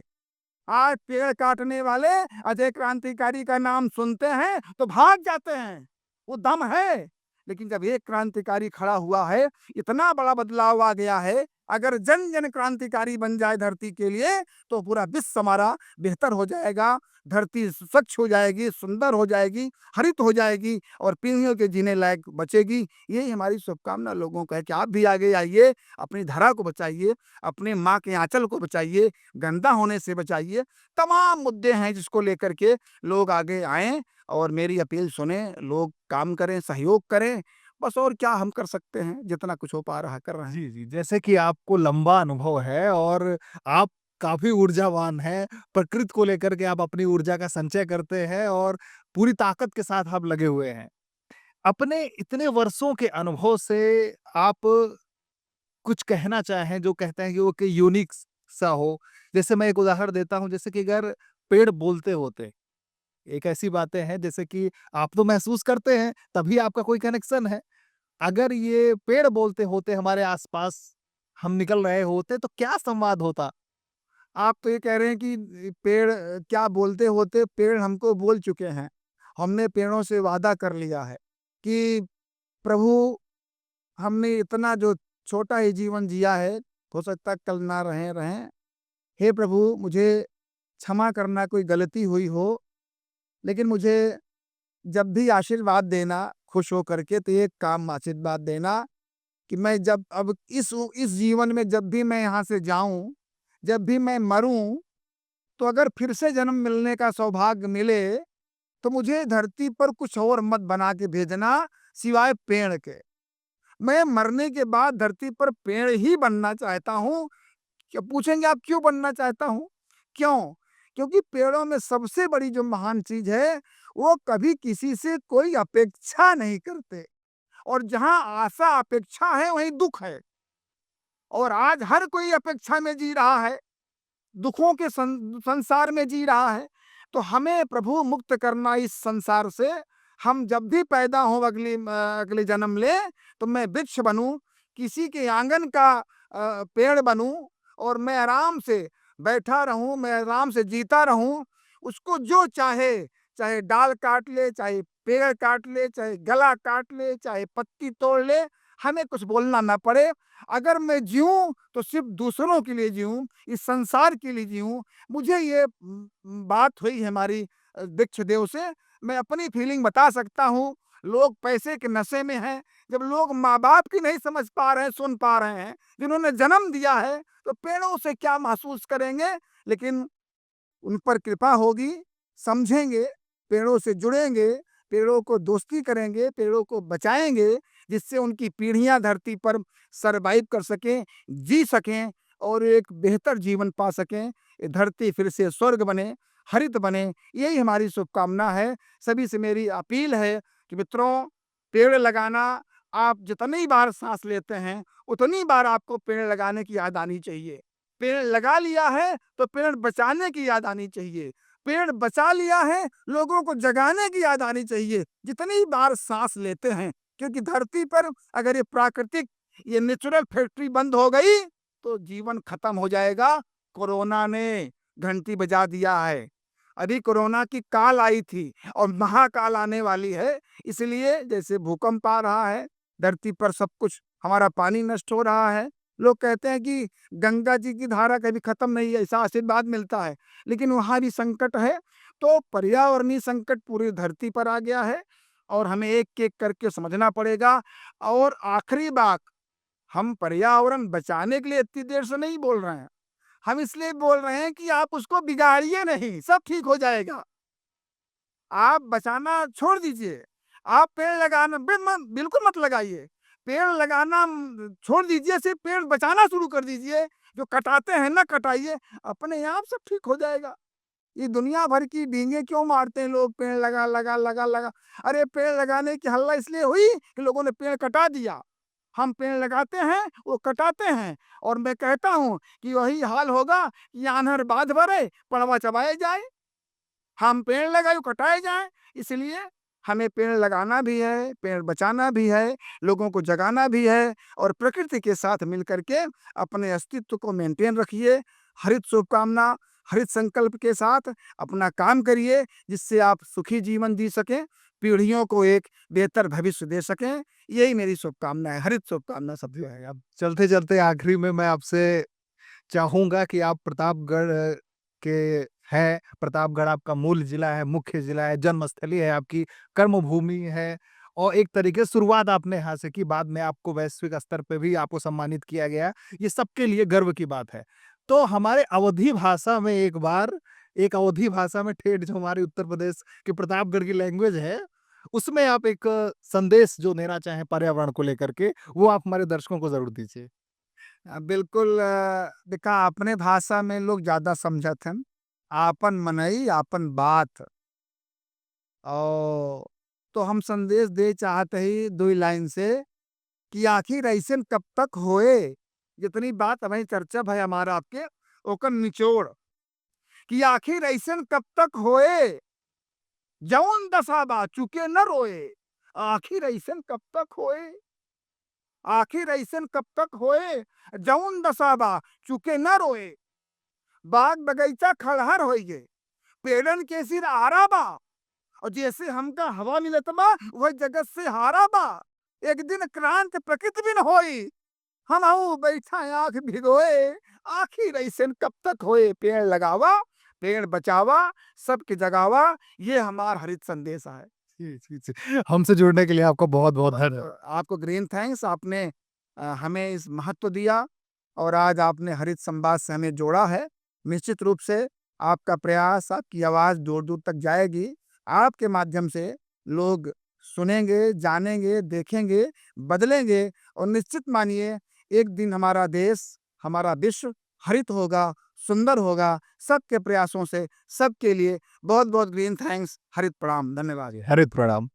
आज पेड़ काटने वाले अजय क्रांतिकारी का नाम सुनते हैं तो भाग जाते हैं, वो दम है। लेकिन जब एक क्रांतिकारी खड़ा हुआ है, इतना बड़ा बदलाव आ गया है, अगर जन-जन क्रांतिकारी बन जाए धरती के लिए, तो पूरा विश्व हमारा बेहतर हो जाएगा, धरती स्वच्छ हो जाएगी, सुंदर हो जाएगी, हरित हो जाएगी और पीढ़ियों के जीने लायक बचेगी। यही हमारी शुभकामना लोगों को है कि आप भी आगे आइए, अपनी धरा को बचाइए, अपने माँ के आँचल को बचाइए, गंदा होने से बचाइए। तमाम मुद्दे हैं जिसको लेकर के लोग आगे आएँ और मेरी अपील सुनें, लोग काम करें, सहयोग करें। बस और क्या हम कर सकते हैं, जितना कुछ हो पा रहा है, कर रहे हैं। जी, जी। जैसे कि आपको लंबा अनुभव है और आप काफ़ी ऊर्जावान हैं, प्रकृति को लेकर के आप अपनी ऊर्जा का संचय करते हैं और पूरी ताकत के साथ आप लगे हुए हैं। अपने इतने वर्षों के अनुभव से आप कुछ कहना चाहें जो कहते हैं कि वो कि यूनिक सा हो? जैसे मैं एक उदाहरण देता हूँ, जैसे कि अगर पेड़ बोलते होते, एक ऐसी बातें हैं जैसे कि आप तो महसूस करते हैं, तभी आपका कोई कनेक्शन है। अगर ये पेड़ बोलते होते हमारे आस-पास, हम निकल रहे होते तो क्या संवाद होता? आप तो ये कह रहे हैं कि पेड़ क्या बोलते होते, पेड़ हमको बोल चुके हैं। हमने पेड़ों से वादा कर लिया है कि प्रभु, हमने इतना जो छोटा ही जीवन जिया है, हो सकता है कल ना रहें। हे प्रभु, मुझे क्षमा करना कोई गलती हुई हो, लेकिन मुझे जब भी आशीर्वाद देना खुश होकर के, तो एक काम आशीर्वाद देना कि मैं जब अब इस जीवन में जब भी मैं यहाँ से जाऊँ, जब भी मैं मरूँ, तो अगर फिर से जन्म मिलने का सौभाग्य मिले, तो मुझे धरती पर कुछ और मत बना के भेजना सिवाय पेड़ के। मैं मरने के बाद धरती पर पेड़ ही बनना चाहता हूँ। क्या पूछेंगे आप क्यों बनना चाहता हूँ? क्यों? क्योंकि पेड़ों में सबसे बड़ी जो महान चीज़ है, वो कभी किसी से कोई अपेक्षा नहीं करते और जहाँ आशा अपेक्षा है, वहीं दुःख है और आज हर कोई अपेक्षा में जी रहा है। दुखों के संसार में जी रहा है, तो हमें प्रभु मुक्त करना इस संसार से। हम जब भी पैदा हों अगले जन्म लें, तो मैं वृक्ष बनूँ, किसी के आँगन का पेड़ बनूँ और मैं आराम से बैठा रहूँ, मैं आराम से जीता रहूँ। उसको जो चाहे, चाहे डाल काट ले, चाहे पेड़ काट ले, चाहे गला काट ले, चाहे पत्ती तोड़ ले, हमें कुछ बोलना ना पड़े। अगर मैं जिऊँ, तो सिर्फ़ दूसरों के लिए जिऊँ, इस संसार के लिए जिऊँ। मुझे ये बात हुई हमारी वृक्षदेव से, मैं अपनी फीलिंग बता सकता हूँ। लोग पैसे के नशे में हैं, जब लोग माँ-बाप की नहीं समझ पा रहे हैं, सुन पा रहे हैं, जिन्होंने जन्म दिया है, तो पेड़ों से क्या महसूस करेंगे? लेकिन उन पर कृपा होगी, समझेंगे, पेड़ों से जुड़ेंगे, पेड़ों को दोस्ती करेंगे, पेड़ों को बचाएँगे, जिससे उनकी पीढ़ियाँ धरती पर सर्वाइव कर सकें, जी सकें और एक बेहतर जीवन पा सकें। ये धरती फिर से स्वर्ग बने, हरित बने, यही हमारी शुभकामना है। सभी से मेरी अपील है कि मित्रों, पेड़ लगाना, आप जितनी बार साँस लेते हैं, उतनी बार आपको पेड़ लगाने की याद आनी चाहिए। पेड़ लगा लिया है, तो पेड़ बचाने की याद आनी चाहिए। पेड़ बचा लिया है, लोगों को जगाने की याद आनी चाहिए। जितनी बार साँस लेते हैं, क्योंकि धरती पर अगर ये प्राकृतिक, ये नेचुरल फैक्ट्री बंद हो गई तो जीवन खत्म हो जाएगा। कोरोना ने घंटी बजा दिया है। अभी कोरोना की काल आई थी और महाकाल आने वाली है। इसलिए जैसे भूकंप आ रहा है, धरती पर सब कुछ, हमारा पानी नष्ट हो रहा है। लोग कहते हैं कि गंगा जी की धारा कभी खत्म नहीं है, ऐसा आशीर्वाद मिलता है, लेकिन वहाँ भी संकट है। तो पर्यावरणीय संकट पूरी धरती पर आ गया है और हमें एक-एक करके समझना पड़ेगा। और आखिरी बात, हम पर्यावरण बचाने के लिए इतनी देर से नहीं बोल रहे हैं। हम इसलिए बोल रहे हैं कि आप उसको बिगाड़िए नहीं, सब ठीक हो जाएगा। आप बचाना छोड़ दीजिए, आप पेड़ लगाना बिल्कुल मत लगाइए। पेड़ लगाना छोड़ दीजिए, सिर्फ़ पेड़ बचाना शुरू कर दीजिए। जो कटाते हैं ना कटाइए, अपने आप सब ठीक हो जाएगा। ये दुनिया भर की डींगे क्यों मारते हैं लोग, पेड़ लगा, लगा, लगा, लगा। अरे पेड़ लगाने की हल्ला इसलिए हुई कि लोगों ने पेड़ कटा दिया। हम पेड़ लगाते हैं, वो कटाते हैं। और मैं कहता हूँ कि वही हाल होगा कि आन्हर बाँध भरे, पड़वा चबाए जाए। हम पेड़ लगाए, वो कटाए जाएँ। इसलिए हमें पेड़ लगाना भी है, पेड़ बचाना भी है, लोगों को जगाना भी है और प्रकृति के साथ मिल कर के अपने अस्तित्व को मेंटेन रखिए। हरित शुभकामना, हरित संकल्प के साथ अपना काम करिए, जिससे आप सुखी जीवन जी सकें, पीढ़ियों को एक बेहतर भविष्य दे सकें। यही मेरी शुभकामना है। हरित शुभकामना सबको है। अब चलते-चलते आखिरी में मैं आपसे चाहूँगा कि आप प्रतापगढ़ के हैं, प्रतापगढ़ आपका मूल ज़िला है, मुख्य ज़िला है, जन्मस्थली है, आपकी कर्मभूमि है और एक तरीके से शुरुआत आपने यहाँ से की, बाद में आपको वैश्विक स्तर पे भी आपको सम्मानित किया गया। ये सबके लिए गर्व की बात है। तो हमारे अवधी भाषा में एक अवधी भाषा में ठेठ जो हमारे उत्तर प्रदेश के प्रतापगढ़ की लैंग्वेज है, उसमें आप एक संदेश जो देना चाहें पर्यावरण को लेकर के, वो आप हमारे दर्शकों को ज़रूर दीजिए। बिल्कुल देखा अपने भाषा में लोग ज़्यादा समझत हन। आपन मनई आपन बात। औ तो हम संदेश दे चाहत हई 2 लाइन से कि आखिर अइसन कब तक होए? जितनी बात अबहीं चर्चा भई हमारा आपके, ओकर निचोड़ कि आखिर अइसन कब तक होए? जौन दशा बा चुके न रोए। आखिर अइसन कब तक होए? आखिर अइसन कब तक होए? जौन दशा बा चुके न रोए। बाग बगैचा खड़हर होइगे, पेड़न के सिर आरा बा और जैसे हमका हवा मिलत बा, वही जगत से हारा बा। एक दिन क्रांति प्रकृति बिन होई, हमहू बैठा आँख भिगोए। आखिर अइसन कब तक होए? पेड़ लगावा, पेड़ बचावा, सबके जगावा, ये हमार हरित संदेश है। जी, जी, जी। हमसे जुड़ने के लिए आपका बहुत-बहुत आपको ग्रीन थैंक्स, आपने हमें इस महत्व दिया और आज आपने हरित संवाद से हमें जोड़ा है। निश्चित रूप से आपका प्रयास, आपकी आवाज़ दूर-दूर तक जाएगी। आपके माध्यम से लोग सुनेंगे, जानेंगे, देखेंगे, बदलेंगे और निश्चित मानिए एक दिन हमारा देश, हमारा विश्व हरित होगा, सुंदर होगा। सबके प्रयासों से सबके लिए बहुत-बहुत ग्रीन थैंक्स, हरित प्रणाम, धन्यवाद। हरित प्रणाम।